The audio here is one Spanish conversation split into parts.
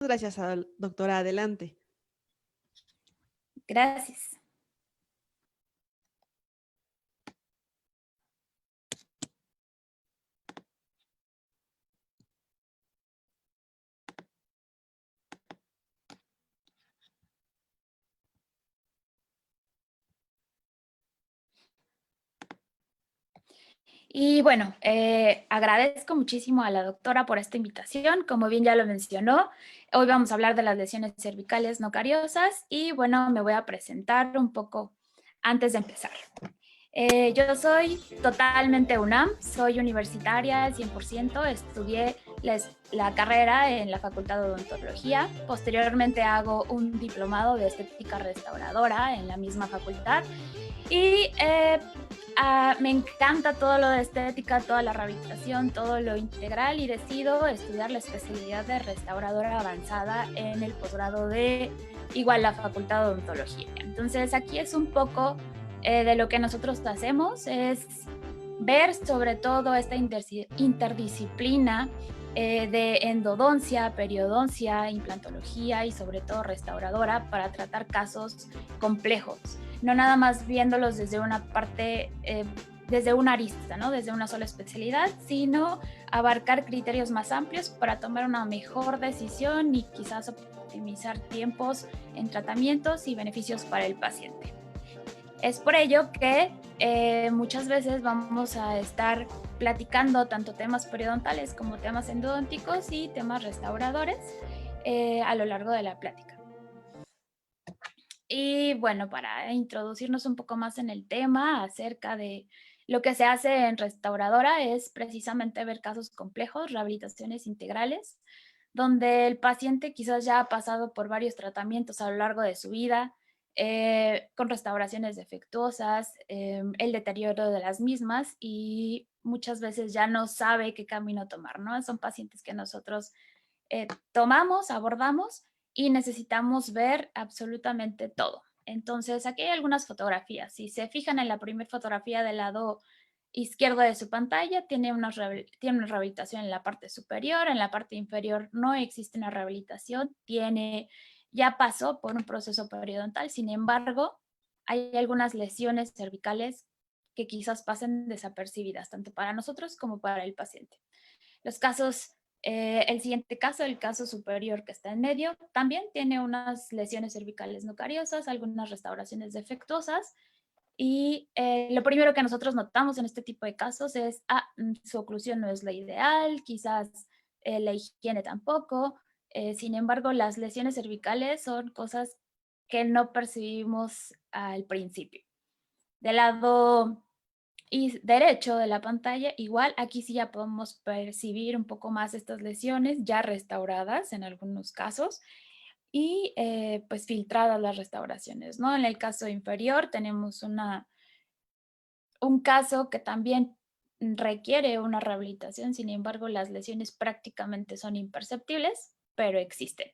Gracias, doctora. Adelante. Gracias. Y bueno, agradezco muchísimo a la doctora por esta invitación. Como bien ya lo mencionó, hoy vamos a hablar de las lesiones cervicales no cariosas y bueno, me voy a presentar un poco antes de empezar. Yo soy totalmente UNAM, soy universitaria al 100%, estudié la carrera en la Facultad de Odontología, posteriormente hago un diplomado de estética restauradora en la misma facultad y me encanta todo lo de estética, toda la rehabilitación, todo lo integral y decido estudiar la especialidad de restauradora avanzada en el posgrado de igual la Facultad de Odontología. Entonces aquí es un poco de lo que nosotros hacemos, es ver sobre todo esta interdisciplina de endodoncia, periodoncia, implantología y sobre todo restauradora para tratar casos complejos, no nada más viéndolos desde una parte, desde una arista, ¿no? Desde una sola especialidad, sino abarcar criterios más amplios para tomar una mejor decisión y quizás optimizar tiempos en tratamientos y beneficios para el paciente. Es por ello que muchas veces vamos a estar platicando tanto temas periodontales como temas endodónticos y temas restauradores a lo largo de la plática. Y bueno, para introducirnos un poco más en el tema acerca de lo que se hace en restauradora es precisamente ver casos complejos, rehabilitaciones integrales, donde el paciente quizás ya ha pasado por varios tratamientos a lo largo de su vida, con restauraciones defectuosas, el deterioro de las mismas y muchas veces ya no sabe qué camino tomar, ¿no? Son pacientes que nosotros tomamos, abordamos y necesitamos ver absolutamente todo. Entonces, aquí hay algunas fotografías. Si se fijan en la primera fotografía del lado izquierdo de su pantalla, tiene una rehabilitación en la parte superior, en la parte inferior no existe una rehabilitación, ya pasó por un proceso periodontal, sin embargo, hay algunas lesiones cervicales que quizás pasen desapercibidas, tanto para nosotros como para el paciente. Los casos, el siguiente caso, el caso superior que está en medio, también tiene unas lesiones cervicales no cariosas, algunas restauraciones defectuosas, y lo primero que nosotros notamos en este tipo de casos es, su oclusión no es la ideal, quizás la higiene tampoco. Sin embargo, las lesiones cervicales son cosas que no percibimos al principio. Del lado derecho de la pantalla, igual aquí sí ya podemos percibir un poco más estas lesiones ya restauradas en algunos casos y pues filtradas las restauraciones, ¿no? En el caso inferior tenemos un caso que también requiere una rehabilitación, sin embargo las lesiones prácticamente son imperceptibles, pero existen.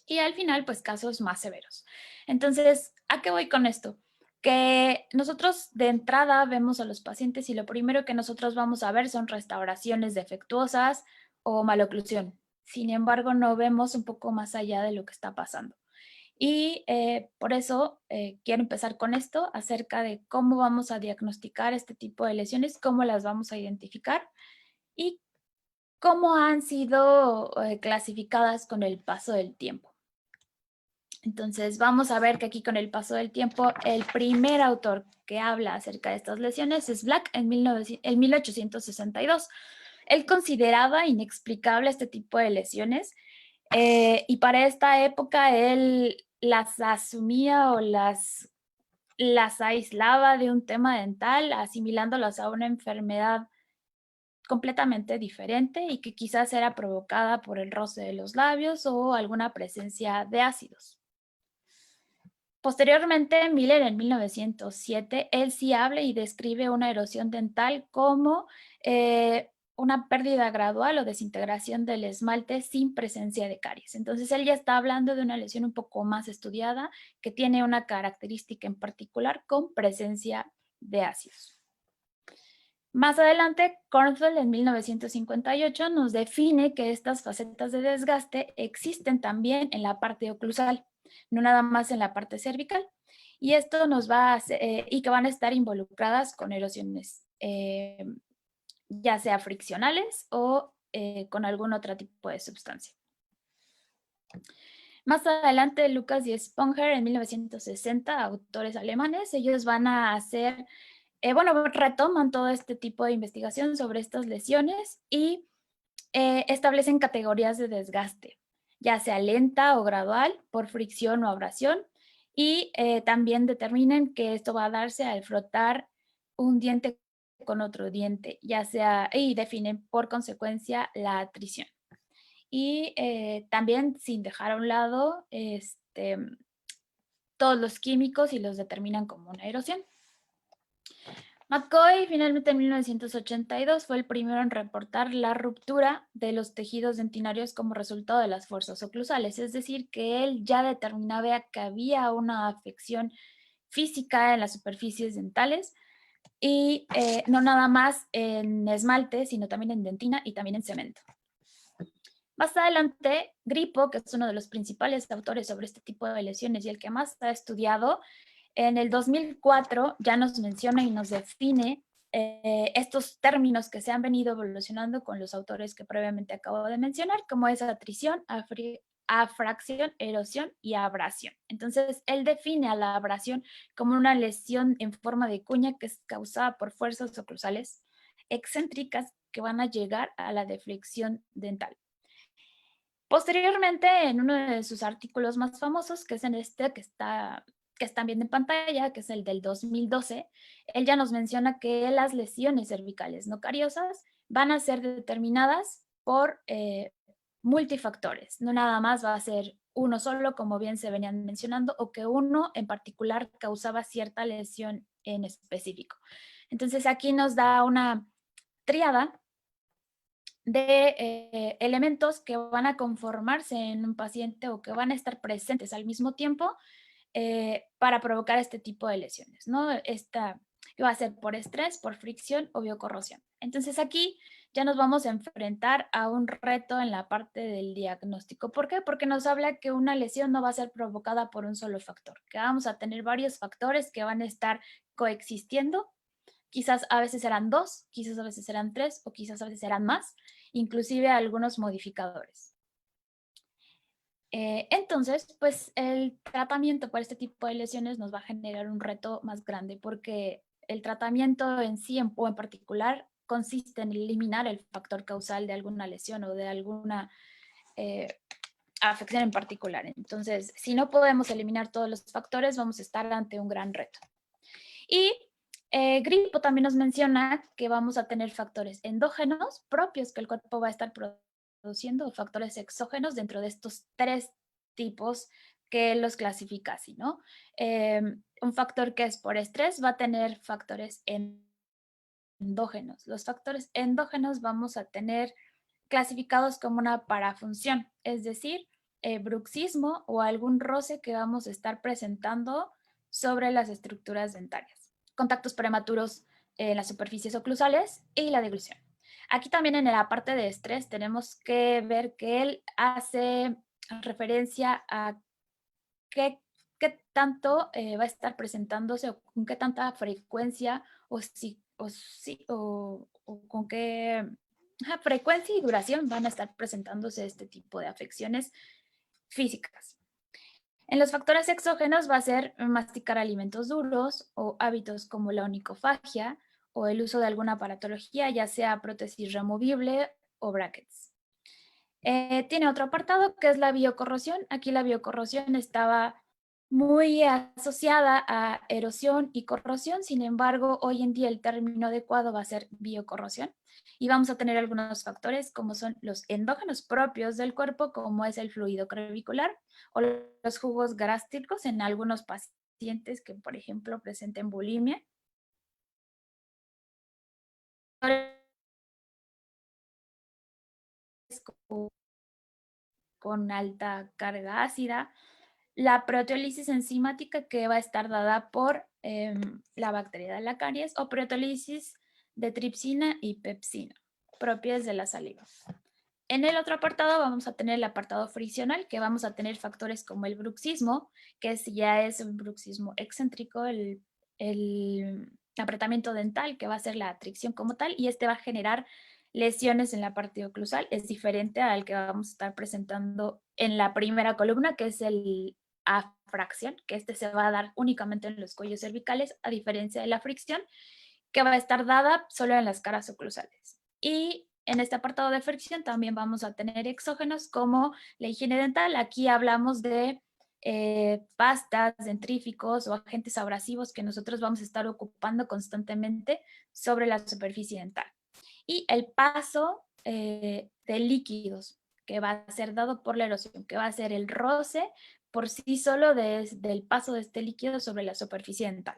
Y al final, pues casos más severos. Entonces, ¿a qué voy con esto? Que nosotros de entrada vemos a los pacientes y lo primero que nosotros vamos a ver son restauraciones defectuosas o maloclusión. Sin embargo, no vemos un poco más allá de lo que está pasando. Y por eso quiero empezar con esto acerca de cómo vamos a diagnosticar este tipo de lesiones, cómo las vamos a identificar y cómo han sido clasificadas con el paso del tiempo. Entonces vamos a ver que aquí con el paso del tiempo, el primer autor que habla acerca de estas lesiones es Black en 1862. Él consideraba inexplicable este tipo de lesiones y para esta época él las asumía o las aislaba de un tema dental, asimilándolas a una enfermedad completamente diferente y que quizás era provocada por el roce de los labios o alguna presencia de ácidos. Posteriormente, Miller en 1907, él sí habla y describe una erosión dental como una pérdida gradual o desintegración del esmalte sin presencia de caries. Entonces, él ya está hablando de una lesión un poco más estudiada que tiene una característica en particular con presencia de ácidos. Más adelante, Kornfeld en 1958 nos define que estas facetas de desgaste existen también en la parte oclusal, no nada más en la parte cervical. Y esto nos va a hacer, y que van a estar involucradas con erosiones, ya sea friccionales o con algún otro tipo de sustancia. Más adelante, Lucas y Sponger en 1960, autores alemanes, ellos van a hacer, retoman todo este tipo de investigación sobre estas lesiones y establecen categorías de desgaste, ya sea lenta o gradual, por fricción o abrasión, y también determinan que esto va a darse al frotar un diente con otro diente, ya sea, y definen por consecuencia la atrición. Y también sin dejar a un lado todos los químicos y los determinan como una erosión. McCoy finalmente en 1982 fue el primero en reportar la ruptura de los tejidos dentinarios como resultado de las fuerzas oclusales, es decir, que él ya determinaba que había una afección física en las superficies dentales y no nada más en esmalte, sino también en dentina y también en cemento. Más adelante, Grippo, que es uno de los principales autores sobre este tipo de lesiones y el que más ha estudiado, en el 2004 ya nos menciona y nos define estos términos que se han venido evolucionando con los autores que previamente acabo de mencionar, como es atrición, afracción, erosión y abrasión. Entonces, él define a la abrasión como una lesión en forma de cuña que es causada por fuerzas oclusales excéntricas que van a llegar a la deflexión dental. Posteriormente, en uno de sus artículos más famosos, que es en este que están viendo en pantalla, que es el del 2012, él ya nos menciona que las lesiones cervicales no cariosas van a ser determinadas por multifactores. No nada más va a ser uno solo, como bien se venían mencionando, o que uno en particular causaba cierta lesión en específico. Entonces aquí nos da una tríada de elementos que van a conformarse en un paciente o que van a estar presentes al mismo tiempo para provocar este tipo de lesiones, ¿no? Esta va a ser por estrés, por fricción o biocorrosión. Entonces aquí ya nos vamos a enfrentar a un reto en la parte del diagnóstico. ¿Por qué? Porque nos habla que una lesión no va a ser provocada por un solo factor, que vamos a tener varios factores que van a estar coexistiendo. Quizás a veces serán 2, quizás a veces serán 3 o quizás a veces serán más, inclusive algunos modificadores. Entonces, pues el tratamiento para este tipo de lesiones nos va a generar un reto más grande porque el tratamiento en sí o en particular consiste en eliminar el factor causal de alguna lesión o de alguna afección en particular. Entonces, si no podemos eliminar todos los factores, vamos a estar ante un gran reto. Y Grippo también nos menciona que vamos a tener factores endógenos propios que el cuerpo va a estar produciendo, o factores exógenos dentro de estos 3 tipos que los clasifica así, ¿no? Un factor que es por estrés va a tener factores endógenos. Los factores endógenos vamos a tener clasificados como una parafunción, es decir, bruxismo o algún roce que vamos a estar presentando sobre las estructuras dentarias. Contactos prematuros en las superficies oclusales y la deglución. Aquí también en la parte de estrés tenemos que ver que él hace referencia a qué tanto va a estar presentándose o con qué tanta frecuencia o con qué frecuencia y duración van a estar presentándose este tipo de afecciones físicas. En los factores exógenos va a ser masticar alimentos duros o hábitos como la onicofagia o el uso de alguna aparatología, ya sea prótesis removible o brackets. Tiene otro apartado que es la biocorrosión. Aquí la biocorrosión estaba muy asociada a erosión y corrosión, sin embargo, hoy en día el término adecuado va a ser biocorrosión y vamos a tener algunos factores como son los endógenos propios del cuerpo, como es el fluido crevicular o los jugos gástricos en algunos pacientes que, por ejemplo, presenten bulimia. Con alta carga ácida, la proteólisis enzimática que va a estar dada por la bacteria de la caries o proteólisis de tripsina y pepsina, propias de la saliva. En el otro apartado vamos a tener el apartado friccional, que vamos a tener factores como el bruxismo, que ya es un bruxismo excéntrico, el apretamiento dental, que va a ser la atricción como tal, y este va a generar lesiones en la parte oclusal. Es diferente al que vamos a estar presentando en la primera columna, que es el afracción, que este se va a dar únicamente en los cuellos cervicales, a diferencia de la fricción, que va a estar dada solo en las caras oclusales. Y en este apartado de fricción también vamos a tener exógenos como la higiene dental. Aquí hablamos de pastas, dentríficos o agentes abrasivos que nosotros vamos a estar ocupando constantemente sobre la superficie dental. Y el paso de líquidos que va a ser dado por la erosión, que va a ser el roce por sí solo del paso de este líquido sobre la superficie dental.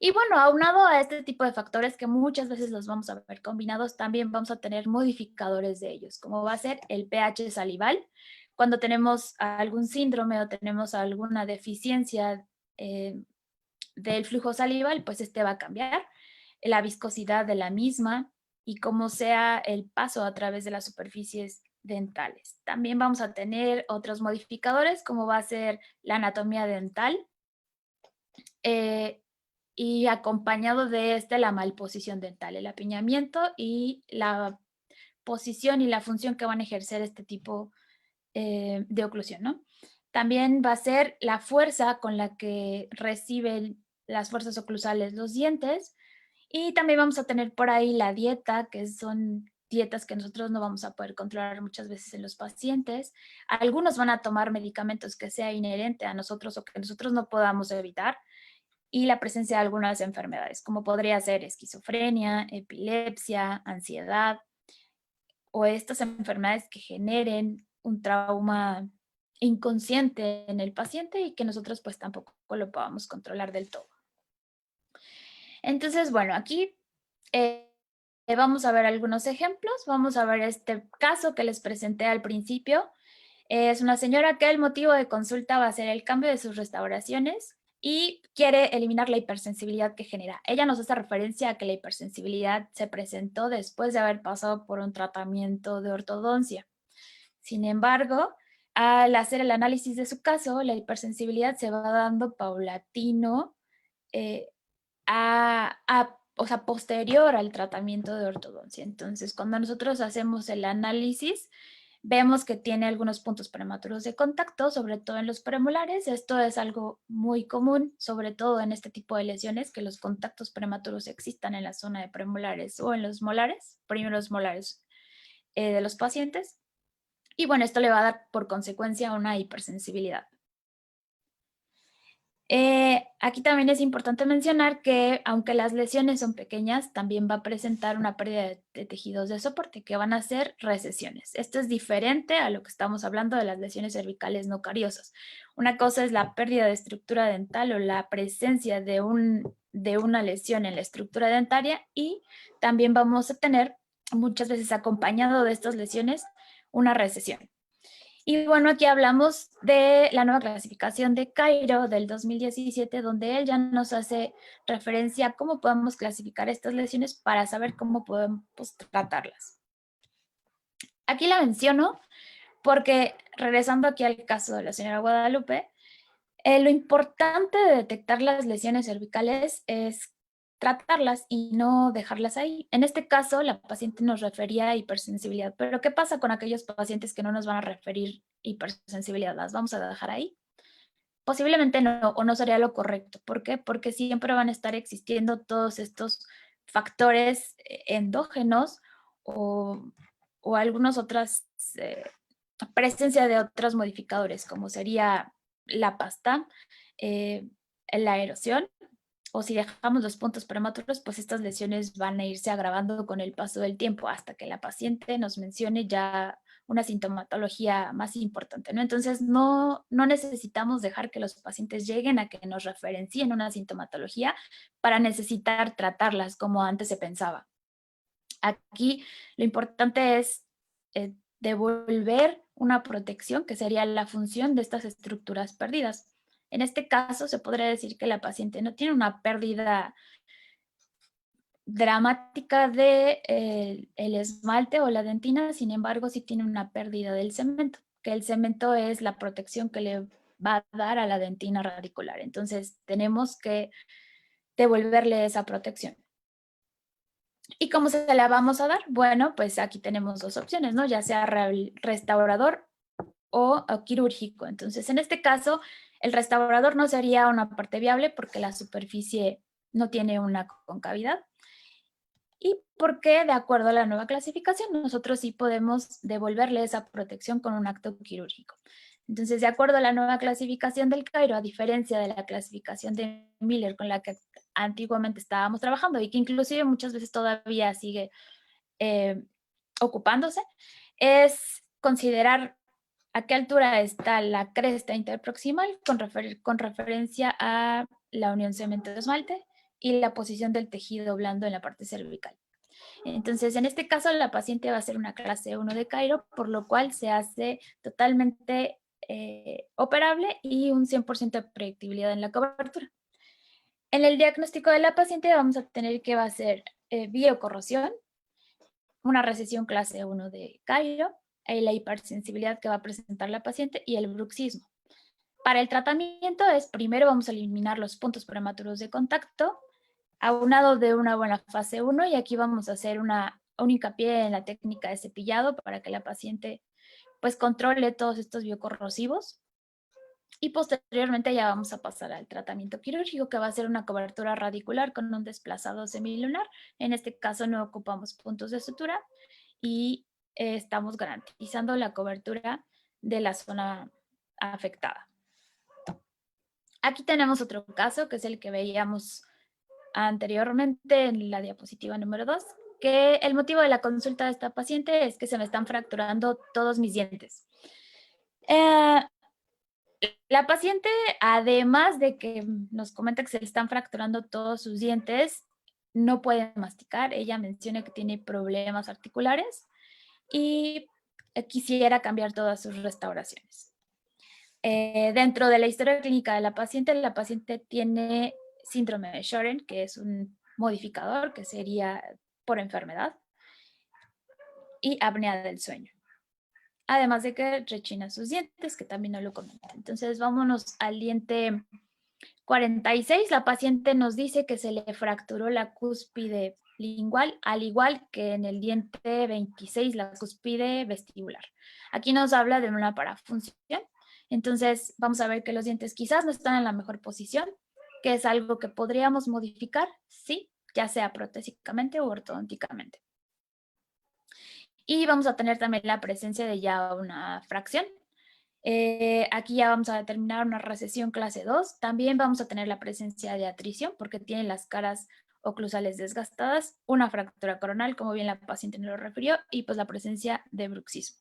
Y bueno, aunado a este tipo de factores que muchas veces los vamos a ver combinados, también vamos a tener modificadores de ellos, como va a ser el pH salival. Cuando tenemos algún síndrome o tenemos alguna deficiencia del flujo salival, pues este va a cambiar, la viscosidad de la misma y cómo sea el paso a través de las superficies dentales. También vamos a tener otros modificadores, como va a ser la anatomía dental, y acompañado de la malposición dental, el apiñamiento y la posición y la función que van a ejercer este tipo de oclusión, ¿no? También va a ser la fuerza con la que reciben las fuerzas oclusales los dientes, y también vamos a tener por ahí la dieta, que son dietas que nosotros no vamos a poder controlar muchas veces en los pacientes. Algunos van a tomar medicamentos que sea inherente a nosotros o que nosotros no podamos evitar, y la presencia de algunas enfermedades, como podría ser esquizofrenia, epilepsia, ansiedad, o estas enfermedades que generen un trauma inconsciente en el paciente y que nosotros pues tampoco lo podamos controlar del todo. Entonces, bueno, aquí vamos a ver algunos ejemplos. Vamos a ver este caso que les presenté al principio. Es una señora que el motivo de consulta va a ser el cambio de sus restauraciones y quiere eliminar la hipersensibilidad que genera. Ella nos hace referencia a que la hipersensibilidad se presentó después de haber pasado por un tratamiento de ortodoncia. Sin embargo, al hacer el análisis de su caso, la hipersensibilidad se va dando paulatino, eh, o sea, posterior al tratamiento de ortodoncia. Entonces, cuando nosotros hacemos el análisis, vemos que tiene algunos puntos prematuros de contacto, sobre todo en los premolares. Esto es algo muy común, sobre todo en este tipo de lesiones, que los contactos prematuros existan en la zona de premolares o en los molares, primeros molares de los pacientes. Y bueno, esto le va a dar por consecuencia una hipersensibilidad. Aquí también es importante mencionar que aunque las lesiones son pequeñas, también va a presentar una pérdida de tejidos de soporte, que van a ser recesiones. Esto es diferente a lo que estamos hablando de las lesiones cervicales no cariosas. Una cosa es la pérdida de estructura dental o la presencia de una lesión en la estructura dentaria, y también vamos a tener muchas veces acompañado de estas lesiones una recesión. Y bueno, aquí hablamos de la nueva clasificación de Cairo del 2017, donde él ya nos hace referencia a cómo podemos clasificar estas lesiones para saber cómo podemos tratarlas. Aquí la menciono porque, regresando aquí al caso de la señora Guadalupe, lo importante de detectar las lesiones cervicales es tratarlas y no dejarlas ahí. En este caso, la paciente nos refería a hipersensibilidad, pero ¿qué pasa con aquellos pacientes que no nos van a referir hipersensibilidad? ¿Las vamos a dejar ahí? Posiblemente no, o no sería lo correcto. ¿Por qué? Porque siempre van a estar existiendo todos estos factores endógenos o, algunas otras presencia de otros modificadores, como sería la pasta, la erosión, o si dejamos los puntos prematuros, pues estas lesiones van a irse agravando con el paso del tiempo hasta que la paciente nos mencione ya una sintomatología más importante, ¿no? Entonces, no necesitamos dejar que los pacientes lleguen a que nos referencien una sintomatología para necesitar tratarlas como antes se pensaba. Aquí lo importante es devolver una protección, que sería la función de estas estructuras perdidas. En este caso, se podría decir que la paciente no tiene una pérdida dramática de el esmalte o la dentina, sin embargo, sí tiene una pérdida del cemento, que el cemento es la protección que le va a dar a la dentina radicular. Entonces, tenemos que devolverle esa protección. ¿Y cómo se la vamos a dar? Bueno, pues aquí tenemos dos opciones, ¿no? Ya sea restaurador o quirúrgico. Entonces, en este caso, el restaurador no sería una parte viable porque la superficie no tiene una concavidad. Y porque, de acuerdo a la nueva clasificación, nosotros sí podemos devolverle esa protección con un acto quirúrgico. Entonces, de acuerdo a la nueva clasificación del Cairo, a diferencia de la clasificación de Miller con la que antiguamente estábamos trabajando y que inclusive muchas veces todavía sigue ocupándose, es considerar a qué altura está la cresta interproximal con referencia a la unión cemento-esmalte y la posición del tejido blando en la parte cervical. Entonces, en este caso, la paciente va a ser una clase 1 de Cairo, por lo cual se hace totalmente operable y un 100% de predictibilidad en la cobertura. En el diagnóstico de la paciente vamos a tener que va a ser biocorrosión, una recesión clase 1 de Cairo, la hipersensibilidad que va a presentar la paciente y el bruxismo. Para el tratamiento es primero vamos a eliminar los puntos prematuros de contacto, aunado de una buena fase 1, y aquí vamos a hacer un hincapié en la técnica de cepillado para que la paciente pues controle todos estos biocorrosivos. Y posteriormente ya vamos a pasar al tratamiento quirúrgico, que va a ser una cobertura radicular con un desplazado semilunar. En este caso no ocupamos puntos de sutura y estamos garantizando la cobertura de la zona afectada. Aquí tenemos otro caso, que es el que veíamos anteriormente en la diapositiva número 2, que el motivo de la consulta de esta paciente es que se me están fracturando todos mis dientes. La paciente, además de que nos comenta que se le están fracturando todos sus dientes, no puede masticar. Ella menciona que tiene problemas articulares y quisiera cambiar todas sus restauraciones. Dentro de la historia clínica de la paciente tiene síndrome de Sjögren, que es un modificador que sería por enfermedad, y apnea del sueño. Además de que rechina sus dientes, que también no lo comenta. Entonces, vámonos al diente 46. La paciente nos dice que se le fracturó la cúspide lingual, al igual que en el diente 26, la cúspide vestibular. Aquí nos habla de una parafunción. Entonces, vamos a ver que los dientes quizás no están en la mejor posición, que es algo que podríamos modificar, sí, ya sea protésicamente o ortodónticamente. Y vamos a tener también la presencia de ya una fracción. Aquí ya vamos a determinar una recesión clase 2. También vamos a tener la presencia de atrición porque tiene las caras oclusales desgastadas, una fractura coronal, como bien la paciente nos lo refirió, y pues la presencia de bruxismo.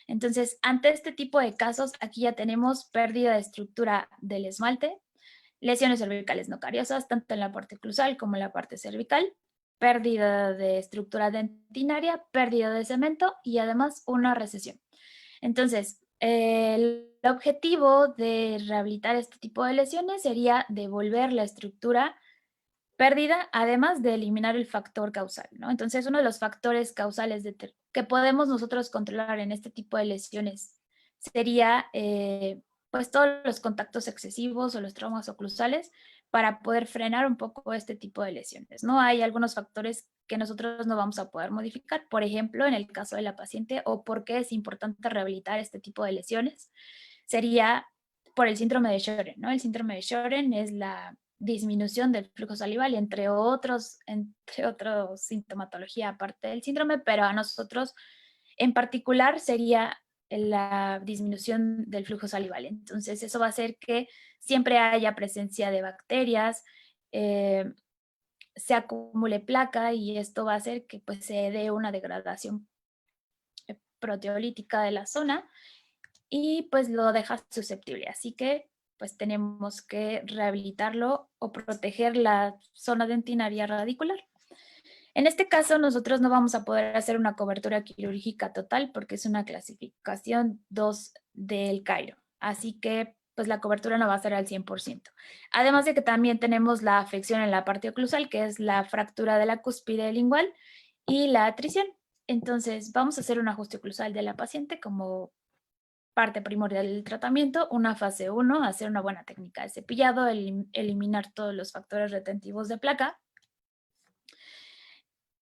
Entonces, ante este tipo de casos, aquí ya tenemos pérdida de estructura del esmalte, lesiones cervicales no cariosas, tanto en la parte oclusal como en la parte cervical, pérdida de estructura dentinaria, pérdida de cemento y además una recesión. Entonces, el objetivo de rehabilitar este tipo de lesiones sería devolver la estructura pérdida, además de eliminar el factor causal, ¿no? Entonces, uno de los factores causales que podemos nosotros controlar en este tipo de lesiones sería, pues, todos los contactos excesivos o los traumas oclusales para poder frenar un poco este tipo de lesiones, ¿no? Hay algunos factores que nosotros no vamos a poder modificar, por ejemplo, en el caso de la paciente, o por qué es importante rehabilitar este tipo de lesiones, sería por el síndrome de Sjögren, ¿no? El síndrome de Sjögren es la disminución del flujo salival, entre otros sintomatología aparte del síndrome, pero a nosotros en particular sería la disminución del flujo salival. Entonces, eso va a hacer que siempre haya presencia de bacterias, se acumule placa y esto va a hacer que pues, se dé una degradación proteolítica de la zona y pues lo deja susceptible. Así que pues tenemos que rehabilitarlo o proteger la zona dentinaria radicular. En este caso, nosotros no vamos a poder hacer una cobertura quirúrgica total porque es una clasificación 2 del Cairo. Así que pues la cobertura no va a ser al 100%. Además de que también tenemos la afección en la parte oclusal, que es la fractura de la cúspide lingual y la atrición. Entonces, vamos a hacer un ajuste oclusal de la paciente como parte primordial del tratamiento. Una fase 1, hacer una buena técnica de cepillado, eliminar todos los factores retentivos de placa.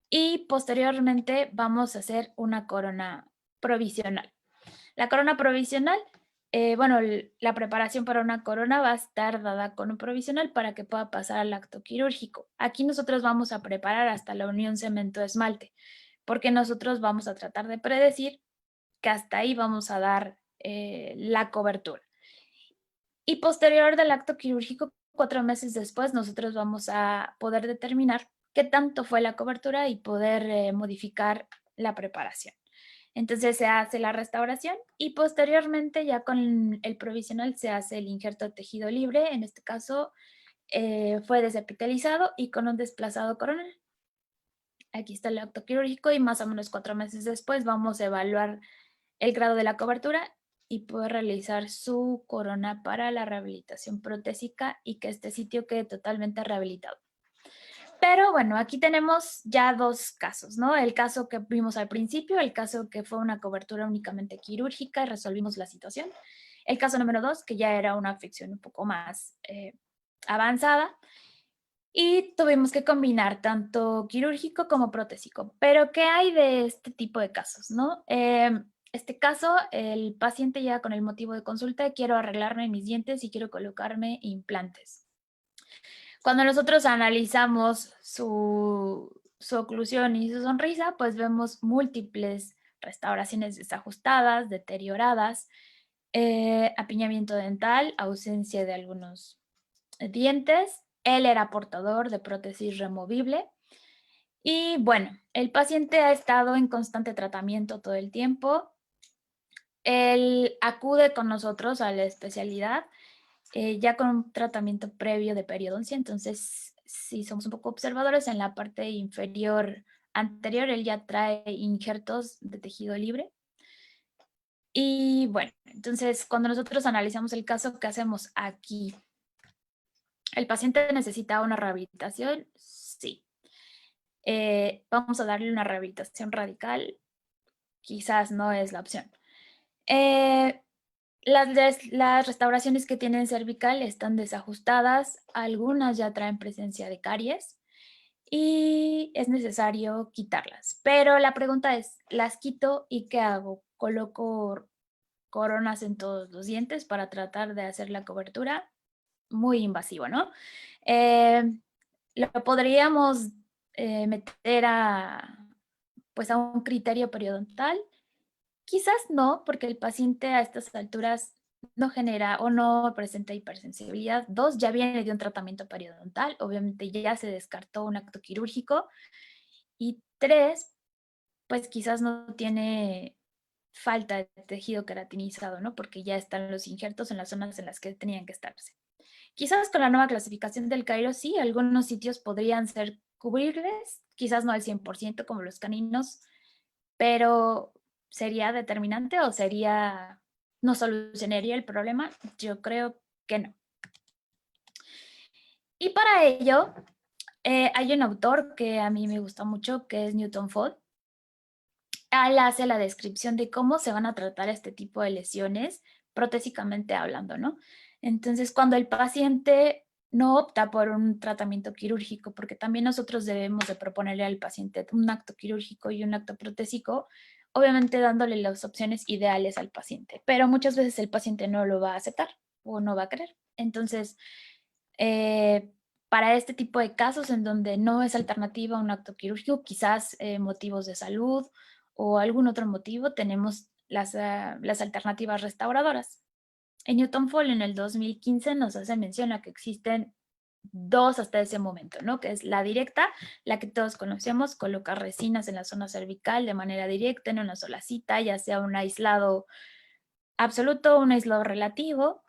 Y posteriormente vamos a hacer una corona provisional. La corona provisional, bueno, la preparación para una corona va a estar dada con un provisional para que pueda pasar al acto quirúrgico. Aquí nosotros vamos a preparar hasta la unión cemento-esmalte, porque nosotros vamos a tratar de predecir que hasta ahí vamos a dar la cobertura. Y posterior del acto quirúrgico, 4 meses después, nosotros vamos a poder determinar qué tanto fue la cobertura y poder modificar la preparación. Entonces se hace la restauración y posteriormente ya con el provisional se hace el injerto de tejido libre. En este caso fue desepitalizado y con un desplazado coronal. Aquí está el acto quirúrgico y más o menos 4 meses después vamos a evaluar el grado de la cobertura y poder realizar su corona para la rehabilitación protésica y que este sitio quede totalmente rehabilitado. Pero bueno, aquí tenemos ya 2 casos, ¿no? El caso que vimos al principio, el caso que fue una cobertura únicamente quirúrgica y resolvimos la situación. El caso número 2, que ya era una afección un poco más avanzada y tuvimos que combinar tanto quirúrgico como protésico. Pero, ¿qué hay de este tipo de casos, no? Este caso, el paciente llega con el motivo de consulta: quiero arreglarme mis dientes y quiero colocarme implantes. Cuando nosotros analizamos su oclusión y su sonrisa, pues vemos múltiples restauraciones desajustadas, deterioradas, apiñamiento dental, ausencia de algunos dientes. Él era portador de prótesis removible. Y bueno, el paciente ha estado en constante tratamiento todo el tiempo. Él acude con nosotros a la especialidad ya con un tratamiento previo de periodoncia. Entonces, si somos un poco observadores, en la parte inferior anterior, él ya trae injertos de tejido libre. Y bueno, entonces cuando nosotros analizamos el caso, ¿qué hacemos aquí? ¿El paciente necesita una rehabilitación? Sí. Vamos a darle una rehabilitación radical, quizás no es la opción. Las restauraciones que tienen cervical están desajustadas, algunas ya traen presencia de caries y es necesario quitarlas. Pero la pregunta es, ¿las quito y qué hago? ¿Coloco coronas en todos los dientes para tratar de hacer la cobertura? Muy invasivo, ¿no? Lo podríamos meter pues a un criterio periodontal. Quizás no, porque el paciente a estas alturas no genera o no presenta hipersensibilidad. 2, ya viene de un tratamiento periodontal, obviamente ya se descartó un acto quirúrgico. Y 3, pues quizás no tiene falta de tejido queratinizado, ¿no? Porque ya están los injertos en las zonas en las que tenían que estarse. Quizás con la nueva clasificación del Cairo sí, algunos sitios podrían ser cubribles, quizás no al 100% como los caninos, pero ¿sería determinante o no solucionaría el problema? Yo creo que no. Y para ello, hay un autor que a mí me gusta mucho, que es Newton Ford. Él hace la descripción de cómo se van a tratar este tipo de lesiones, protésicamente hablando, ¿no? Entonces, cuando el paciente no opta por un tratamiento quirúrgico, porque también nosotros debemos de proponerle al paciente un acto quirúrgico y un acto protésico, obviamente dándole las opciones ideales al paciente, pero muchas veces el paciente no lo va a aceptar o no va a querer. Entonces, eh, para este tipo de casos en donde no es alternativa un acto quirúrgico, quizás motivos de salud o algún otro motivo, tenemos las alternativas restauradoras. En Newton Fall, en el 2015, nos hace mención a que existen 2 hasta ese momento, ¿no? Que es la directa, la que todos conocemos, colocar resinas en la zona cervical de manera directa en una sola cita, ya sea un aislado absoluto o un aislado relativo,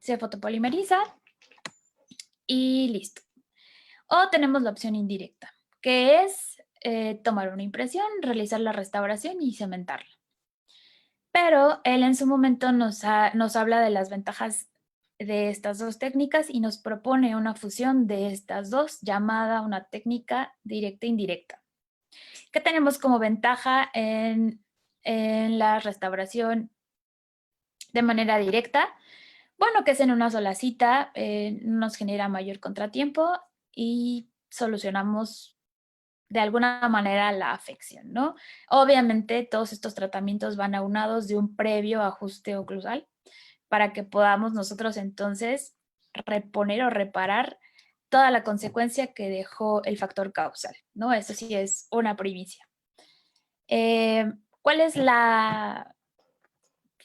se fotopolimeriza y listo. O tenemos la opción indirecta, que es tomar una impresión, realizar la restauración y cementarla. Pero él en su momento nos habla de las ventajas de estas dos técnicas y nos propone una fusión de estas dos llamada una técnica directa e indirecta. ¿Qué tenemos como ventaja en la restauración de manera directa? Bueno, que es en una sola cita, nos genera mayor contratiempo y solucionamos de alguna manera la afección, ¿no? Obviamente todos estos tratamientos van aunados de un previo ajuste oclusal para que podamos nosotros entonces reponer o reparar toda la consecuencia que dejó el factor causal, ¿no? Eso sí es una primicia. ¿Cuál es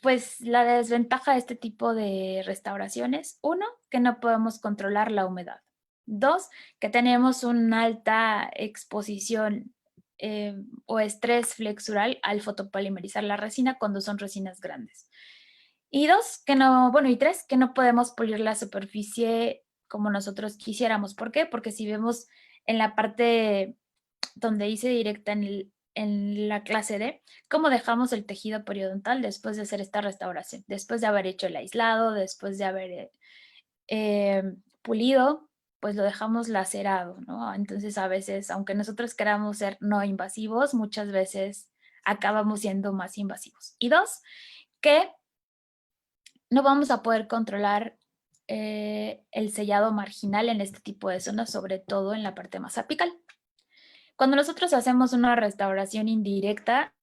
pues la desventaja de este tipo de restauraciones? Uno, que no podemos controlar la humedad. Dos, que tenemos una alta exposición o estrés flexural al fotopolimerizar la resina cuando son resinas grandes. Y dos, y tres, que no podemos pulir la superficie como nosotros quisiéramos. ¿Por qué? Porque si vemos en la parte donde hice directa en la clase D, cómo dejamos el tejido periodontal después de hacer esta restauración, después de haber hecho el aislado, después de haber pulido, pues lo dejamos lacerado, ¿no? Entonces a veces, aunque nosotros queramos ser no invasivos, muchas veces acabamos siendo más invasivos. Y dos, que no vamos a poder controlar el sellado marginal en este tipo de zonas, sobre todo en la parte más apical. Cuando nosotros hacemos una restauración indirecta,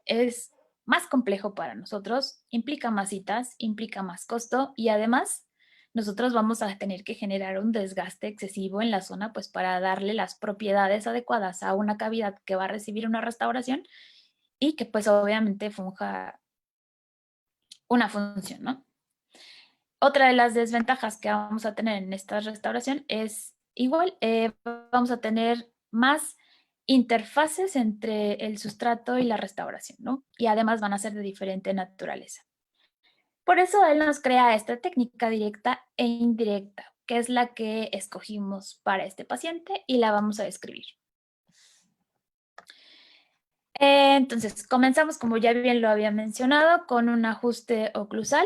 es más complejo para nosotros, implica más citas, implica más costo y además nosotros vamos a tener que generar un desgaste excesivo en la zona pues para darle las propiedades adecuadas a una cavidad que va a recibir una restauración y que pues obviamente funja una función, ¿no? Otra de las desventajas que vamos a tener en esta restauración es igual, vamos a tener más interfaces entre el sustrato y la restauración, ¿no? Y además van a ser de diferente naturaleza. Por eso él nos crea esta técnica directa e indirecta, que es la que escogimos para este paciente y la vamos a describir. Entonces, comenzamos, como ya bien lo había mencionado, con un ajuste oclusal.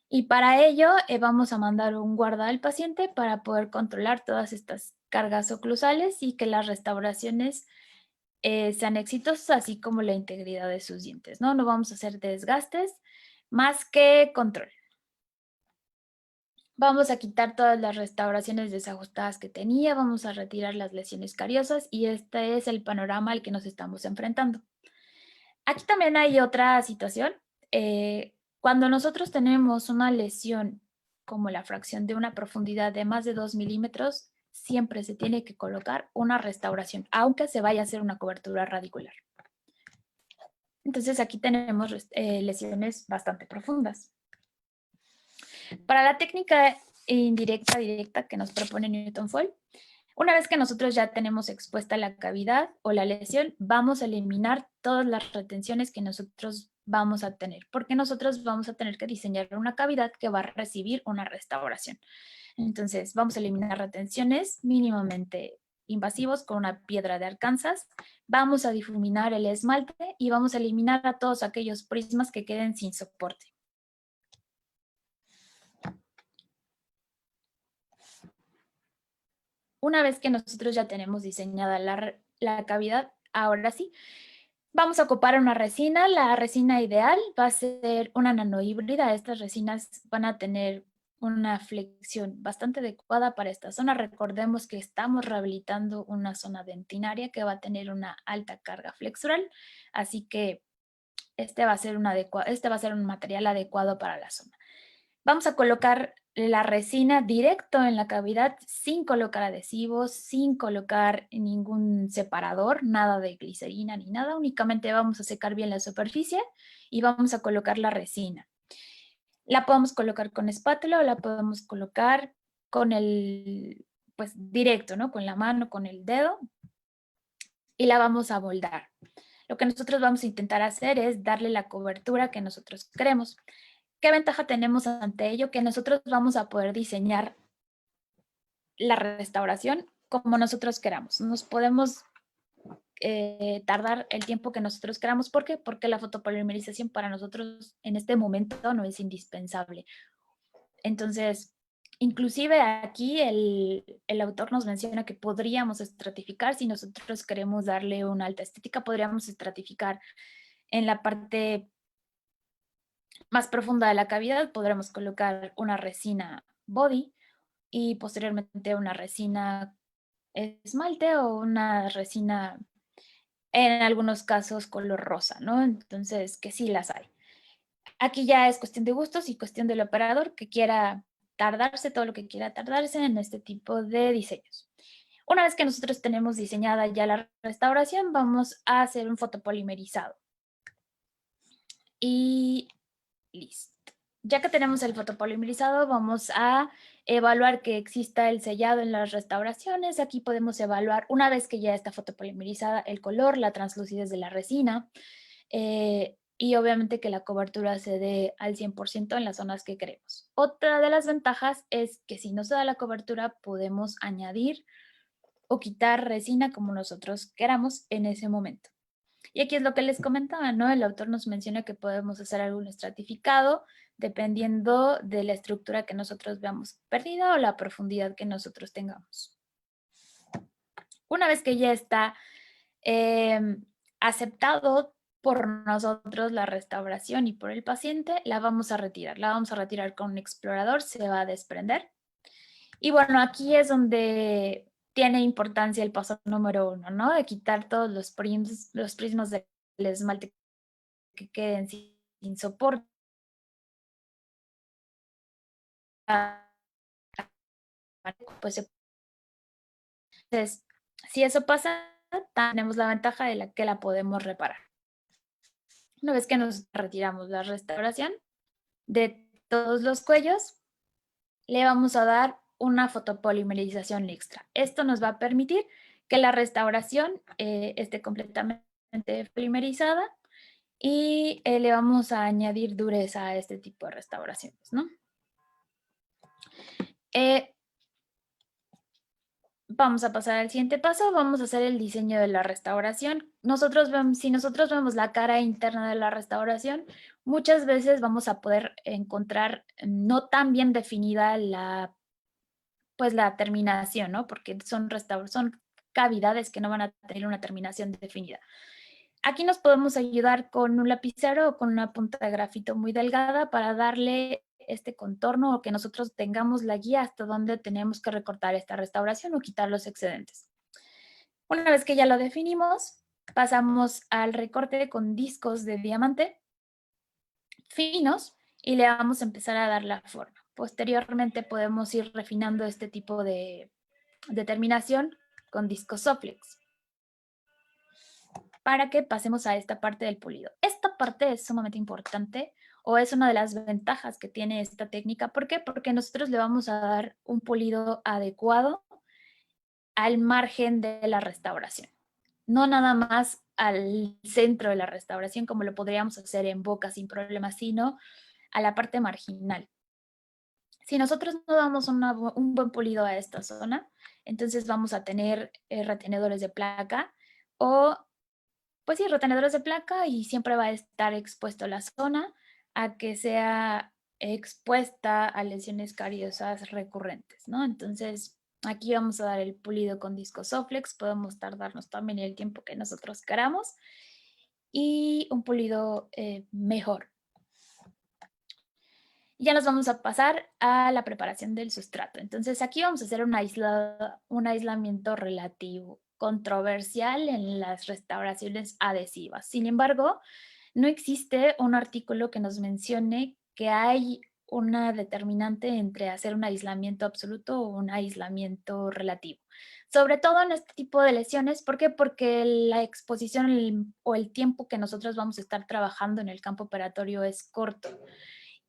Y para ello vamos a mandar un guarda al paciente para poder controlar todas estas cargas oclusales y que las restauraciones sean exitosas, así como la integridad de sus dientes, ¿no? No vamos a hacer desgastes más que control. Vamos a quitar todas las restauraciones desajustadas que tenía, vamos a retirar las lesiones cariosas y este es el panorama al que nos estamos enfrentando. Aquí también hay otra situación. Cuando nosotros tenemos una lesión como la fracción de una profundidad de más de 2 milímetros, siempre se tiene que colocar una restauración, aunque se vaya a hacer una cobertura radicular. Entonces aquí tenemos lesiones bastante profundas. Para la técnica indirecta, directa que nos propone Newton Fall, una vez que nosotros ya tenemos expuesta la cavidad o la lesión, vamos a eliminar todas las retenciones que nosotros vamos a tener, porque nosotros vamos a tener que diseñar una cavidad que va a recibir una restauración. Entonces, vamos a eliminar retenciones mínimamente invasivos con una piedra de Arkansas, vamos a difuminar el esmalte y vamos a eliminar a todos aquellos prismas que queden sin soporte. Una vez que nosotros ya tenemos diseñada la cavidad, ahora sí, vamos a ocupar una resina. La resina ideal va a ser una nanohíbrida. Estas resinas van a tener una flexión bastante adecuada para esta zona. Recordemos que estamos rehabilitando una zona dentinaria que va a tener una alta carga flexural, así que este va a ser un material adecuado para la zona. Vamos a colocar la resina directo en la cavidad sin colocar adhesivos, sin colocar ningún separador, nada de glicerina ni nada. Únicamente vamos a secar bien la superficie y vamos a colocar la resina. La podemos colocar con espátula o la podemos colocar con pues directo, ¿no? Con la mano, con el dedo y la vamos a moldar. Lo que nosotros vamos a intentar hacer es darle la cobertura que nosotros queremos. ¿Qué ventaja tenemos ante ello? Que nosotros vamos a poder diseñar la restauración como nosotros queramos. Nos podemos tardar el tiempo que nosotros queramos. ¿Por qué? Porque la fotopolimerización para nosotros en este momento no es indispensable. Entonces, inclusive aquí el autor nos menciona que podríamos estratificar, si nosotros queremos darle una alta estética, podríamos estratificar en la parte más profunda de la cavidad, podremos colocar una resina body y posteriormente una resina esmalte o una resina, en algunos casos, color rosa, ¿no? Entonces, que sí las hay. Aquí ya es cuestión de gustos y cuestión del operador que quiera tardarse todo lo que quiera tardarse en este tipo de diseños. Una vez que nosotros tenemos diseñada ya la restauración, vamos a hacer un fotopolimerizado. Y listo. Ya que tenemos el fotopolimerizado, vamos a evaluar que exista el sellado en las restauraciones. Aquí podemos evaluar, una vez que ya está fotopolimerizada, el color, la translucidez de la resina, y obviamente que la cobertura se dé al 100% en las zonas que queremos. Otra de las ventajas es que si no se da la cobertura, podemos añadir o quitar resina como nosotros queramos en ese momento. Y aquí es lo que les comentaba, ¿no? El autor nos menciona que podemos hacer algún estratificado dependiendo de la estructura que nosotros veamos perdida o la profundidad que nosotros tengamos. Una vez que ya está aceptado por nosotros la restauración y por el paciente, la vamos a retirar. La vamos a retirar con un explorador, se va a desprender. Y bueno, aquí es donde tiene importancia el paso número 1, ¿no? De quitar todos los prismas del esmalte que queden sin soporte. Pues, entonces, si eso pasa, tenemos la ventaja de que la podemos reparar. Una vez que nos retiramos la restauración de todos los cuellos, le vamos a dar una fotopolimerización extra. Esto nos va a permitir que la restauración esté completamente polimerizada y le vamos a añadir dureza a este tipo de restauraciones, ¿no? Vamos a pasar al siguiente paso, vamos a hacer el diseño de la restauración. Si nosotros vemos la cara interna de la restauración, muchas veces vamos a poder encontrar no tan bien definida pues la terminación, ¿no? Porque son cavidades que no van a tener una terminación definida. Aquí nos podemos ayudar con un lapicero o con una punta de grafito muy delgada para darle este contorno o que nosotros tengamos la guía hasta donde tenemos que recortar esta restauración o quitar los excedentes. Una vez que ya lo definimos, pasamos al recorte con discos de diamante finos y le vamos a empezar a dar la forma. Posteriormente podemos ir refinando este tipo de terminación con discos Soflex para que pasemos a esta parte del pulido. Esta parte es sumamente importante o es una de las ventajas que tiene esta técnica. ¿Por qué? Porque nosotros le vamos a dar un pulido adecuado al margen de la restauración. No nada más al centro de la restauración como lo podríamos hacer en boca sin problema, sino a la parte marginal. Si nosotros no damos un buen pulido a esta zona, entonces vamos a tener retenedores de placa o pues sí, retenedores de placa y siempre va a estar expuesto la zona a que sea expuesta a lesiones cariosas recurrentes, ¿no? Entonces, aquí vamos a dar el pulido con disco Soflex, podemos tardarnos también el tiempo que nosotros queramos y un pulido mejor. Ya nos vamos a pasar a la preparación del sustrato. Entonces, aquí vamos a hacer un aislamiento relativo controversial en las restauraciones adhesivas. Sin embargo, no existe un artículo que nos mencione que hay una determinante entre hacer un aislamiento absoluto o un aislamiento relativo. Sobre todo en este tipo de lesiones, ¿por qué? Porque la exposición o el tiempo que nosotros vamos a estar trabajando en el campo operatorio es corto.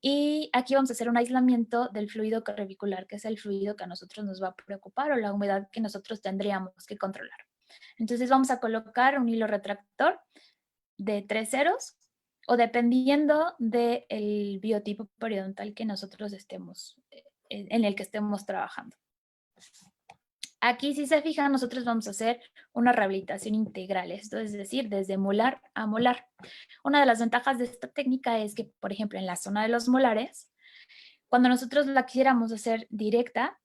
Y aquí vamos a hacer un aislamiento del fluido crevicular, que es el fluido que a nosotros nos va a preocupar o la humedad que nosotros tendríamos que controlar. Entonces vamos a colocar un hilo retractor de 3 ceros o dependiendo del biotipo periodontal que nosotros en el que estemos trabajando. Aquí, si se fijan, nosotros vamos a hacer una rehabilitación integral, esto es decir, desde molar a molar. Una de las ventajas de esta técnica es que, por ejemplo, en la zona de los molares, Cuando nosotros la quisiéramos hacer directa,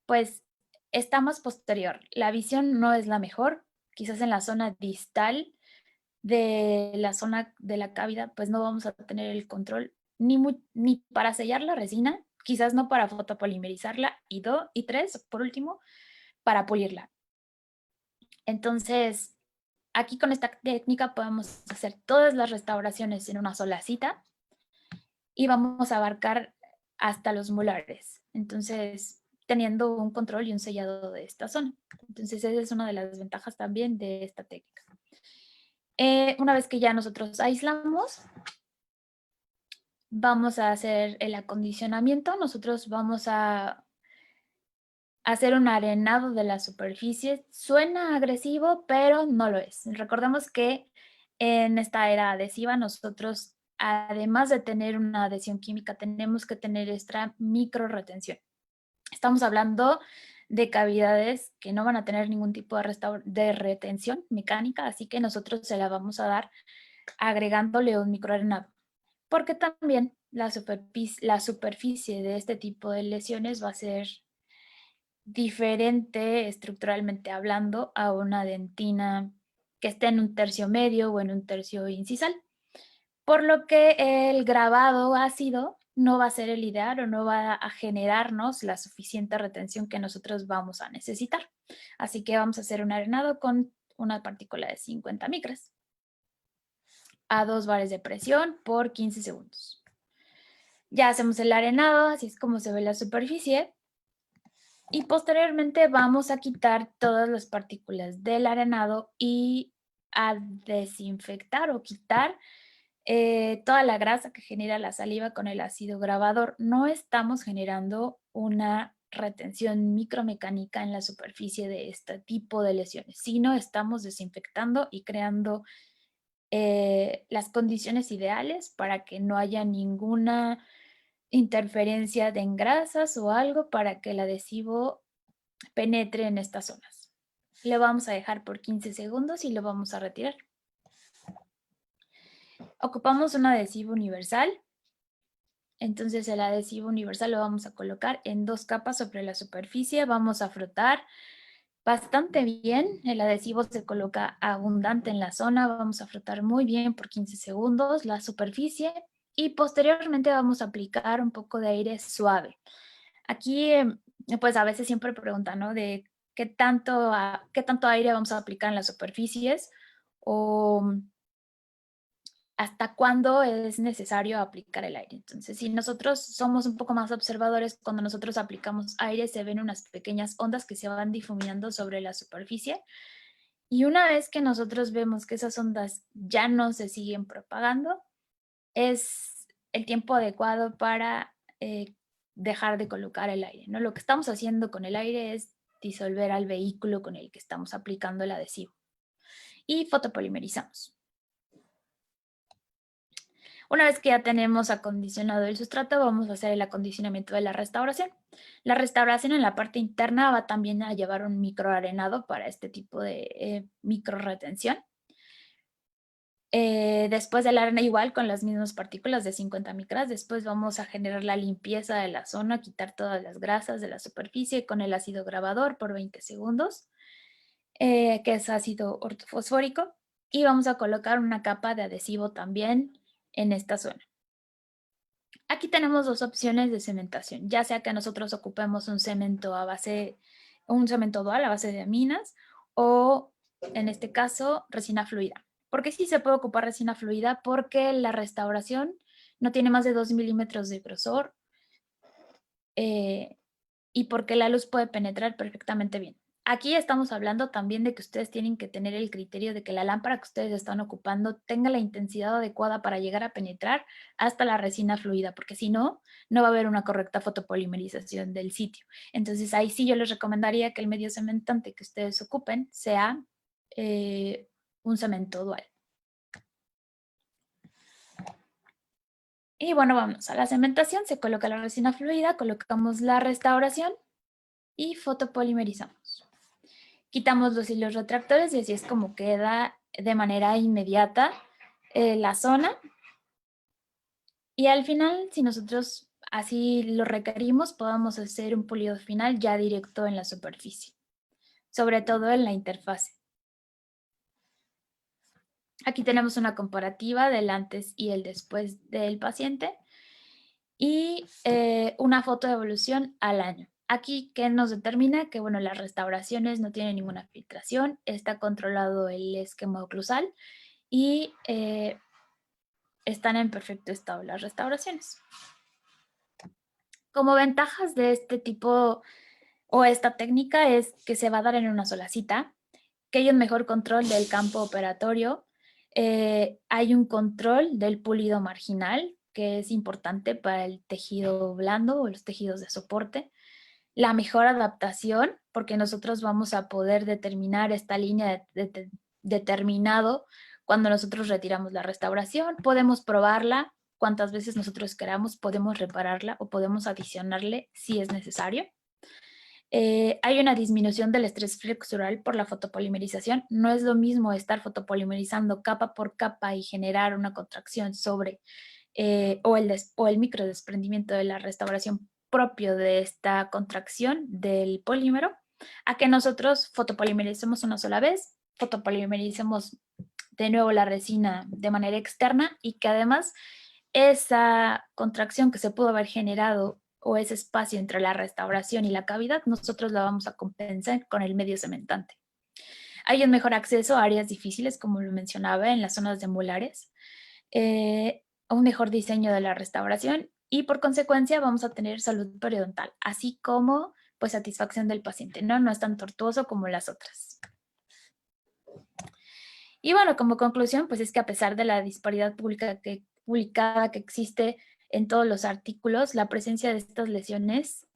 pues está más posterior. La visión no es la mejor, quizás en la zona distal de la zona de la cavidad, pues no vamos a tener el control ni para sellar la resina, quizás no para fotopolimerizarla, y tres, por último, para pulirla. Entonces, aquí con esta técnica podemos hacer todas las restauraciones en una sola cita y vamos a abarcar hasta los molares. Entonces, teniendo un control y un sellado de esta zona. Entonces, esa es una de las ventajas también de esta técnica. Una vez que ya nosotros aislamos, vamos a hacer el acondicionamiento. Nosotros vamos a hacer un arenado de la superficie. Suena agresivo, pero no lo es. Recordemos que en esta era adhesiva nosotros, además de tener una adhesión química, tenemos que tener esta micro retención. Estamos hablando de cavidades que no van a tener ningún tipo de retención mecánica, así que nosotros se la vamos a dar agregándole un microarenado, porque también la superficie de este tipo de lesiones va a ser diferente estructuralmente hablando a una dentina que esté en un tercio medio o en un tercio incisal, por lo que el grabado ácido no va a ser el ideal o no va a generarnos la suficiente retención que nosotros vamos a necesitar. Así que vamos a hacer un arenado con una partícula de 50 micras a 2 bares de presión por 15 segundos. Ya hacemos el arenado, así es como se ve la superficie. Y posteriormente vamos a quitar todas las partículas del arenado y a desinfectar o quitar toda la grasa que genera la saliva con el ácido grabador. No estamos generando una retención micromecánica en la superficie de este tipo de lesiones, sino estamos desinfectando y creando las condiciones ideales para que no haya ninguna interferencia de engrasas o algo para que el adhesivo penetre en estas zonas. Lo vamos a dejar por 15 segundos y lo vamos a retirar. Ocupamos un adhesivo universal. Entonces el adhesivo universal lo vamos a colocar en 2 capas sobre la superficie. Vamos a frotar bastante bien. El adhesivo se coloca abundante en la zona. Vamos a frotar muy bien por 15 segundos la superficie y posteriormente vamos a aplicar un poco de aire suave. Aquí, pues a veces siempre preguntan, ¿no? De qué tanto aire vamos a aplicar en las superficies o hasta cuándo es necesario aplicar el aire. Entonces, si nosotros somos un poco más observadores, cuando nosotros aplicamos aire se ven unas pequeñas ondas que se van difuminando sobre la superficie. Y una vez que nosotros vemos que esas ondas ya no se siguen propagando, es el tiempo adecuado para dejar de colocar el aire, ¿no? Lo que estamos haciendo con el aire es disolver al vehículo con el que estamos aplicando el adhesivo. Y fotopolimerizamos. Una vez que ya tenemos acondicionado el sustrato, vamos a hacer el acondicionamiento de la restauración. La restauración en la parte interna va también a llevar un microarenado para este tipo de micro retención. Después de la arena igual con las mismas partículas de 50 micras, después vamos a generar la limpieza de la zona, quitar todas las grasas de la superficie con el ácido grabador por 20 segundos, que es ácido ortofosfórico, y vamos a colocar una capa de adhesivo también en esta zona. Aquí tenemos 2 opciones de cementación, ya sea que nosotros ocupemos un cemento dual a base de aminas o, en este caso, resina fluida. ¿Por qué sí se puede ocupar resina fluida? Porque la restauración no tiene más de 2 milímetros de grosor y porque la luz puede penetrar perfectamente bien. Aquí estamos hablando también de que ustedes tienen que tener el criterio de que la lámpara que ustedes están ocupando tenga la intensidad adecuada para llegar a penetrar hasta la resina fluida, porque si no, no va a haber una correcta fotopolimerización del sitio. Entonces ahí sí yo les recomendaría que el medio cementante que ustedes ocupen sea un cemento dual. Y bueno, vamos a la cementación, se coloca la resina fluida, colocamos la restauración y fotopolimerizamos. Quitamos los hilos retractores y así es como queda de manera inmediata la zona. Y al final, si nosotros así lo requerimos, podamos hacer un pulido final ya directo en la superficie, sobre todo en la interfase. Aquí tenemos una comparativa del antes y el después del paciente y una foto de evolución al año. Aquí, ¿qué nos determina? Que, bueno, las restauraciones no tienen ninguna filtración, está controlado el esquema oclusal y están en perfecto estado las restauraciones. Como ventajas de este tipo o esta técnica es que se va a dar en una sola cita, que hay un mejor control del campo operatorio, hay un control del pulido marginal, que es importante para el tejido blando o los tejidos de soporte, la mejor adaptación, porque nosotros vamos a poder determinar esta línea determinado cuando nosotros retiramos la restauración, podemos probarla cuantas veces nosotros queramos, podemos repararla o podemos adicionarle si es necesario. Hay una disminución del estrés flexural por la fotopolimerización. No es lo mismo estar fotopolimerizando capa por capa y generar una contracción sobre o el microdesprendimiento de la restauración propio de esta contracción del polímero, a que nosotros fotopolimericemos una sola vez, fotopolimericemos de nuevo la resina de manera externa y que además esa contracción que se pudo haber generado o ese espacio entre la restauración y la cavidad, nosotros la vamos a compensar con el medio cementante. Hay un mejor acceso a áreas difíciles, como lo mencionaba, en las zonas de molares, un mejor diseño de la restauración y por consecuencia vamos a tener salud periodontal, así como pues satisfacción del paciente, ¿no? No es tan tortuoso como las otras. Y bueno, como conclusión, pues es que a pesar de la disparidad publicada que existe en todos los artículos, la presencia de estas lesiones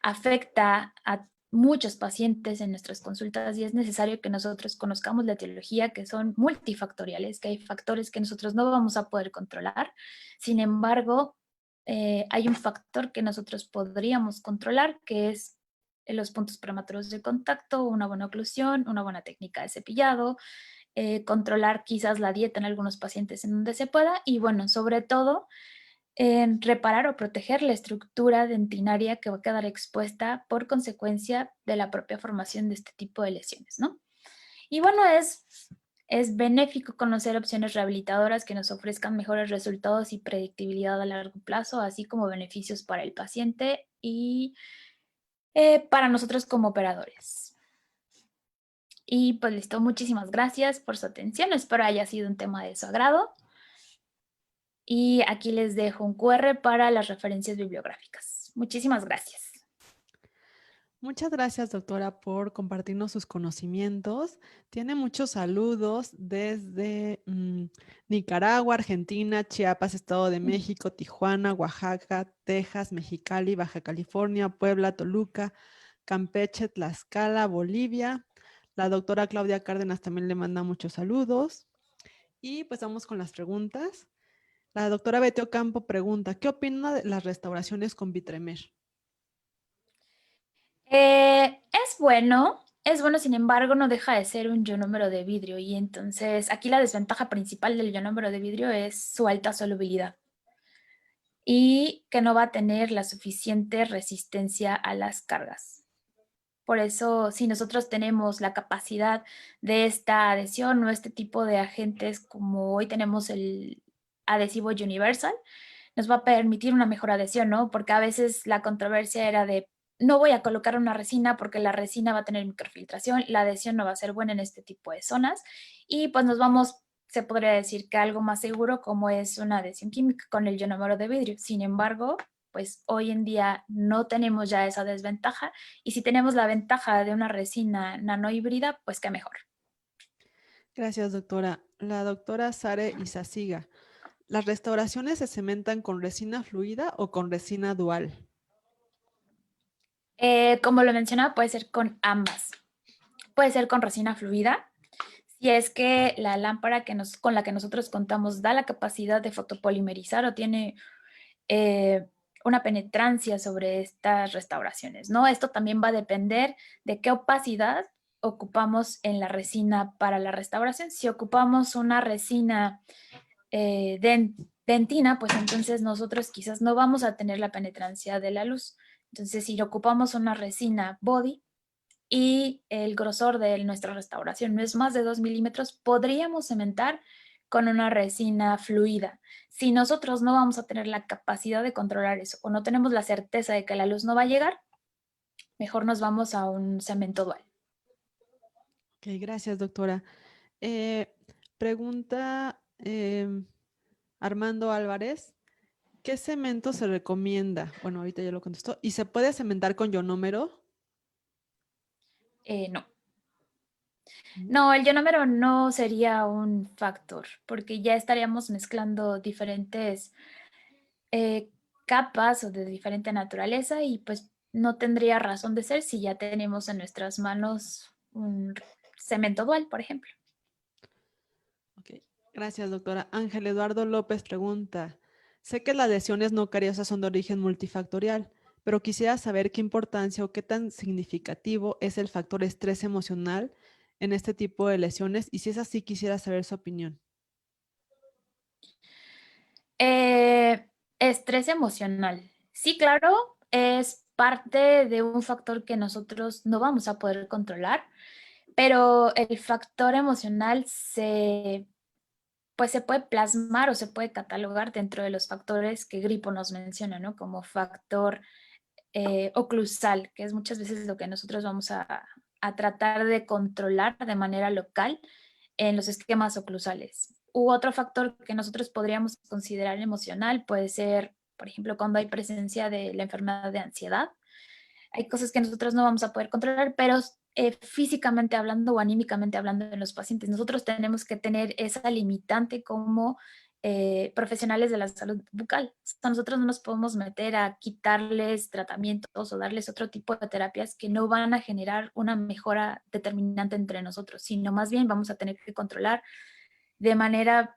afecta a muchos pacientes en nuestras consultas y es necesario que nosotros conozcamos la etiología, que son multifactoriales, que hay factores que nosotros no vamos a poder controlar. Sin embargo, hay un factor que nosotros podríamos controlar, que es los puntos prematuros de contacto, una buena oclusión, una buena técnica de cepillado, controlar quizás la dieta en algunos pacientes en donde se pueda y bueno, sobre todo, en reparar o proteger la estructura dentinaria que va a quedar expuesta por consecuencia de la propia formación de este tipo de lesiones, ¿no? Y bueno, es benéfico conocer opciones rehabilitadoras que nos ofrezcan mejores resultados y predictibilidad a largo plazo, así como beneficios para el paciente y para nosotros como operadores. Y pues listo, muchísimas gracias por su atención, espero haya sido un tema de su agrado. Y aquí les dejo un QR para las referencias bibliográficas. Muchísimas gracias. Muchas gracias, doctora, por compartirnos sus conocimientos. Tiene muchos saludos desde Nicaragua, Argentina, Chiapas, Estado de México, Tijuana, Oaxaca, Texas, Mexicali, Baja California, Puebla, Toluca, Campeche, Tlaxcala, Bolivia. La doctora Claudia Cárdenas también le manda muchos saludos. Y pues vamos con las preguntas. La doctora Betty Ocampo pregunta, ¿qué opina de las restauraciones con Vitremer? Es bueno, sin embargo, no deja de ser un ionómero de vidrio y entonces aquí la desventaja principal del ionómero de vidrio es su alta solubilidad y que no va a tener la suficiente resistencia a las cargas. Por eso, si nosotros tenemos la capacidad de esta adhesión o este tipo de agentes como hoy tenemos el adhesivo Universal, nos va a permitir una mejor adhesión, ¿no? Porque a veces la controversia era de no voy a colocar una resina porque la resina va a tener microfiltración, la adhesión no va a ser buena en este tipo de zonas y pues nos vamos, se podría decir que algo más seguro como es una adhesión química con el ionómero de vidrio. Sin embargo, pues hoy en día no tenemos ya esa desventaja y si tenemos la ventaja de una resina nanohíbrida, pues qué mejor. Gracias, doctora. La doctora Sare Isasiga. ¿Las restauraciones se cementan con resina fluida o con resina dual? Como lo mencionaba, puede ser con ambas. Puede ser con resina fluida, si es que la lámpara con la que nosotros contamos da la capacidad de fotopolimerizar o tiene una penetrancia sobre estas restauraciones, ¿no? Esto también va a depender de qué opacidad ocupamos en la resina para la restauración. Si ocupamos una resina de dentina, pues entonces nosotros quizás no vamos a tener la penetrancia de la luz. Entonces, si ocupamos una resina body y el grosor de nuestra restauración no es más de 2 milímetros, podríamos cementar con una resina fluida. Si nosotros no vamos a tener la capacidad de controlar eso o no tenemos la certeza de que la luz no va a llegar, mejor nos vamos a un cemento dual. Ok, gracias, doctora. Eh, pregunta Armando Álvarez, ¿qué cemento se recomienda? Bueno, ahorita ya lo contestó. ¿Y se puede cementar con ionómero? No. ¿No? No, el ionómero no sería un factor, porque ya estaríamos mezclando diferentes capas o de diferente naturaleza y pues no tendría razón de ser si ya tenemos en nuestras manos un cemento dual, por ejemplo. Ok, gracias, doctora. Ángel Eduardo López pregunta, sé que las lesiones no cariosas son de origen multifactorial, pero quisiera saber qué importancia o qué tan significativo es el factor estrés emocional en este tipo de lesiones y si es así, quisiera saber su opinión. Eh, Estrés emocional. Sí, claro, es parte de un factor que nosotros no vamos a poder controlar, pero el factor emocional pues se puede plasmar o se puede catalogar dentro de los factores que Gripo nos menciona, ¿no? Como factor oclusal, que es muchas veces lo que nosotros vamos a tratar de controlar de manera local en los esquemas oclusales. U otro factor que nosotros podríamos considerar emocional puede ser, por ejemplo, cuando hay presencia de la enfermedad de ansiedad. Hay cosas que nosotros no vamos a poder controlar, pero físicamente hablando o anímicamente hablando en los pacientes, nosotros tenemos que tener esa limitante como profesionales de la salud bucal. O sea, nosotros no nos podemos meter a quitarles tratamientos o darles otro tipo de terapias que no van a generar una mejora determinante entre nosotros, sino más bien vamos a tener que controlar de manera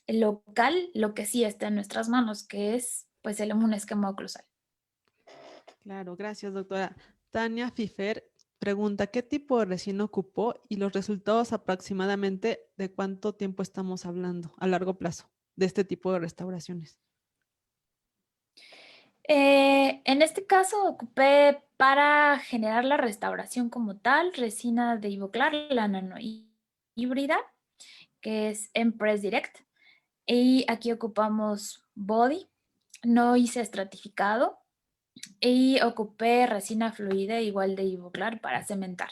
local lo que sí está en nuestras manos, que es pues un esquema oclusal. Claro, gracias, doctora. Tania Fifer pregunta, ¿qué tipo de resina ocupó y los resultados aproximadamente de cuánto tiempo estamos hablando a largo plazo de este tipo de restauraciones? En este caso ocupé para generar la restauración como tal, resina de Ivoclar, la nano híbrida, que es Empress Direct. Y aquí ocupamos body, no hice estratificado y ocupé resina fluida igual de Ivoclar para cementar.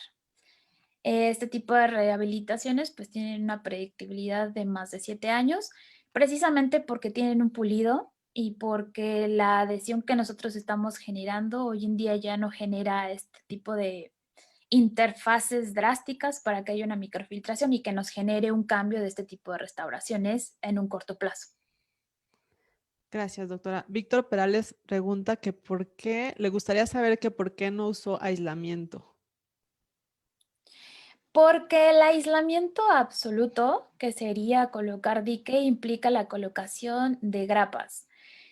Este tipo de rehabilitaciones pues tienen una predictibilidad de más de 7 años, precisamente porque tienen un pulido y porque la adhesión que nosotros estamos generando hoy en día ya no genera este tipo de interfaces drásticas para que haya una microfiltración y que nos genere un cambio de este tipo de restauraciones en un corto plazo. Gracias, doctora. Víctor Perales pregunta que por qué, le gustaría saber que por qué no usó aislamiento. Porque el aislamiento absoluto, que sería colocar dique, implica la colocación de grapas.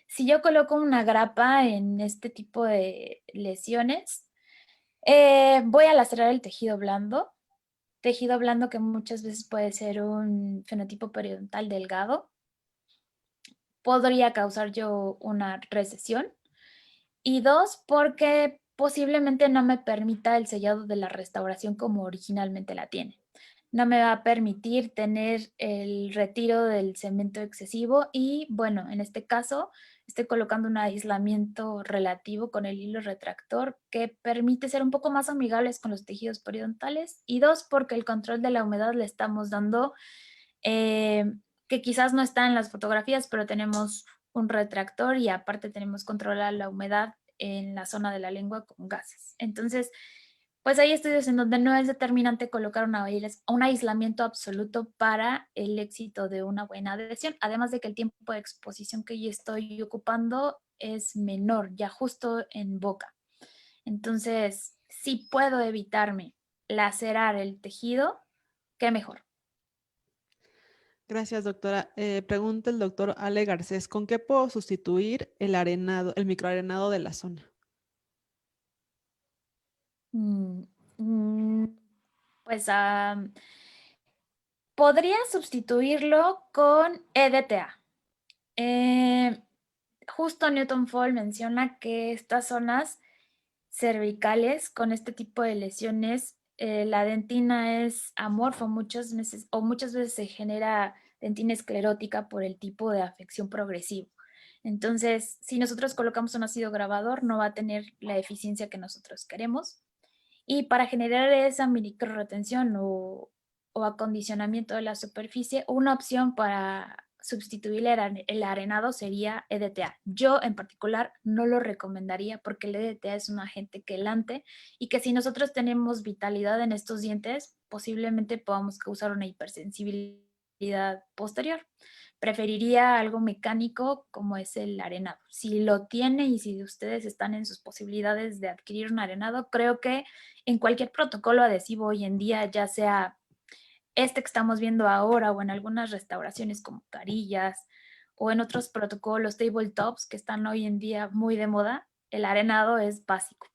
Si yo coloco una grapa en este tipo de lesiones, voy a lacerar el tejido blando que muchas veces puede ser un fenotipo periodontal delgado, podría causar yo una recesión. Y dos, porque posiblemente no me permita el sellado de la restauración como originalmente la tiene. No me va a permitir tener el retiro del cemento excesivo y bueno, en este caso estoy colocando un aislamiento relativo con el hilo retractor que permite ser un poco más amigables con los tejidos periodontales y dos, porque el control de la humedad le estamos dando eh, que quizás no está en las fotografías, pero tenemos un retractor y aparte tenemos controlar la humedad en la zona de la lengua con gases. Entonces, pues hay estudios en donde no es determinante colocar un aislamiento absoluto para el éxito de una buena adhesión, además de que el tiempo de exposición que yo estoy ocupando es menor, ya justo en boca. Entonces, si puedo evitarme lacerar el tejido, qué mejor. Gracias, doctora. Pregunta el doctor Ale Garcés, ¿con qué puedo sustituir el arenado, el microarenado de la zona? Mm, mm, pues podría sustituirlo con EDTA. Eh, Justo Newton Fall menciona que estas zonas cervicales con este tipo de lesiones, la dentina es amorfo muchas veces se genera dentina esclerótica por el tipo de afección progresivo. Entonces, si nosotros colocamos un ácido grabador, no va a tener la eficiencia que nosotros queremos. Y para generar esa microrretención o acondicionamiento de la superficie, una opción para sustituir el arenado sería EDTA. Yo en particular no lo recomendaría porque el EDTA es un agente quelante y que si nosotros tenemos vitalidad en estos dientes, posiblemente podamos causar una hipersensibilidad posterior. Preferiría algo mecánico como es el arenado. Si lo tiene y si ustedes están en sus posibilidades de adquirir un arenado, creo que en cualquier protocolo adhesivo hoy en día, ya sea este que estamos viendo ahora o en algunas restauraciones como carillas o en otros protocolos tabletops que están hoy en día muy de moda, el arenado es básico.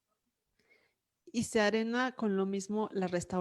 Y se arena con lo mismo la restauración